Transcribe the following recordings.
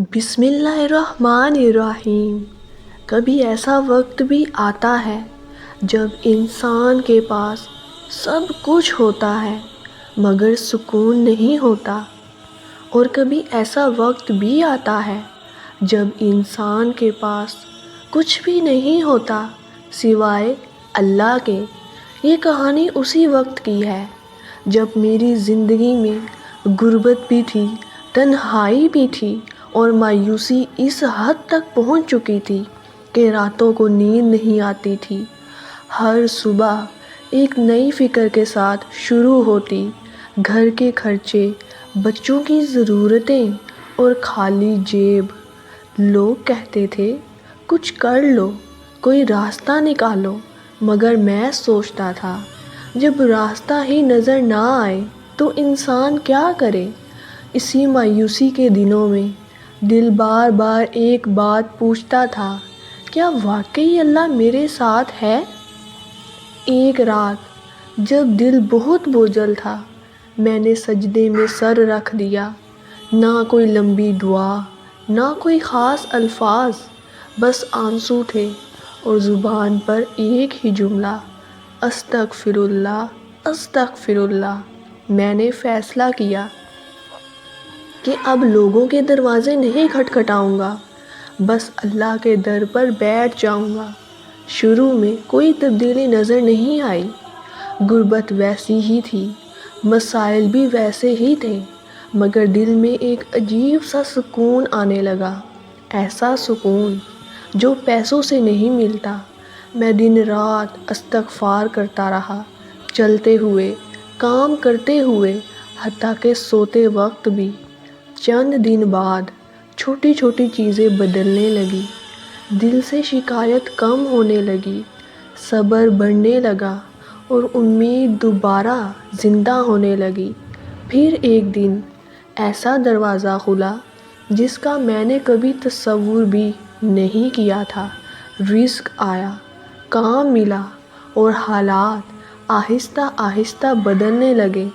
بسم اللہ الرحمن الرحیم۔ کبھی ایسا وقت بھی آتا ہے جب انسان کے پاس سب کچھ ہوتا ہے مگر سکون نہیں ہوتا، اور کبھی ایسا وقت بھی آتا ہے جب انسان کے پاس کچھ بھی نہیں ہوتا سوائے اللہ کے۔ یہ کہانی اسی وقت کی ہے جب میری زندگی میں غربت بھی تھی، تنہائی بھی تھی، اور مایوسی اس حد تک پہنچ چکی تھی کہ راتوں کو نیند نہیں آتی تھی۔ ہر صبح ایک نئی فکر کے ساتھ شروع ہوتی، گھر کے خرچے، بچوں کی ضرورتیں اور خالی جیب۔ لوگ کہتے تھے کچھ کر لو، کوئی راستہ نکالو، مگر میں سوچتا تھا جب راستہ ہی نظر نہ آئے تو انسان کیا کرے۔ اسی مایوسی کے دنوں میں دل بار بار ایک بات پوچھتا تھا، کیا واقعی اللہ میرے ساتھ ہے؟ ایک رات جب دل بہت بوجھل تھا، میں نے سجدے میں سر رکھ دیا۔ نہ کوئی لمبی دعا، نہ کوئی خاص الفاظ، بس آنسو تھے اور زبان پر ایک ہی جملہ، استغفر اللہ، استغفر اللہ۔ میں نے فیصلہ کیا کہ اب لوگوں کے دروازے نہیں کھٹکھٹاؤں گا، بس اللہ کے در پر بیٹھ جاؤں گا۔ شروع میں کوئی تبدیلی نظر نہیں آئی، غربت ویسی ہی تھی، مسائل بھی ویسے ہی تھے، مگر دل میں ایک عجیب سا سکون آنے لگا، ایسا سکون جو پیسوں سے نہیں ملتا۔ میں دن رات استغفار کرتا رہا، چلتے ہوئے، کام کرتے ہوئے، حتیٰ کہ سوتے وقت بھی۔ چند دن بعد چھوٹی چھوٹی چیزیں بدلنے لگی، دل سے شکایت کم ہونے لگی، صبر بڑھنے لگا اور امید دوبارہ زندہ ہونے لگی۔ پھر ایک دن ایسا دروازہ کھلا جس کا میں نے کبھی تصور بھی نہیں کیا تھا۔ رزق آیا، کام ملا اور حالات آہستہ آہستہ بدلنے لگے۔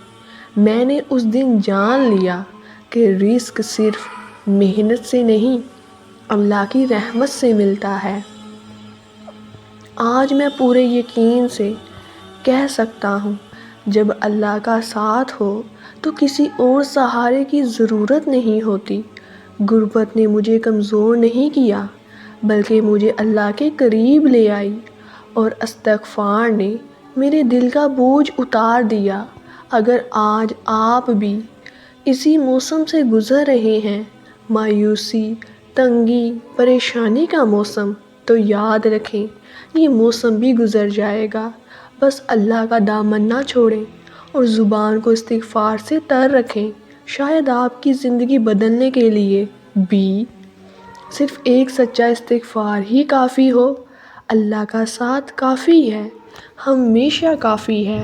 میں نے اس دن جان لیا کہ رزق صرف محنت سے نہیں، اللہ کی رحمت سے ملتا ہے۔ آج میں پورے یقین سے کہہ سکتا ہوں، جب اللہ کا ساتھ ہو تو کسی اور سہارے کی ضرورت نہیں ہوتی۔ غربت نے مجھے کمزور نہیں کیا، بلکہ مجھے اللہ کے قریب لے آئی، اور استغفار نے میرے دل کا بوجھ اتار دیا۔ اگر آج آپ بھی اسی موسم سے گزر رہے ہیں، مایوسی، تنگی، پریشانی کا موسم، تو یاد رکھیں یہ موسم بھی گزر جائے گا۔ بس اللہ کا دامن نہ چھوڑیں اور زبان کو استغفار سے تر رکھیں۔ شاید آپ کی زندگی بدلنے کے لیے بھی صرف ایک سچا استغفار ہی کافی ہو۔ اللہ کا ساتھ کافی ہے، ہمیشہ کافی ہے۔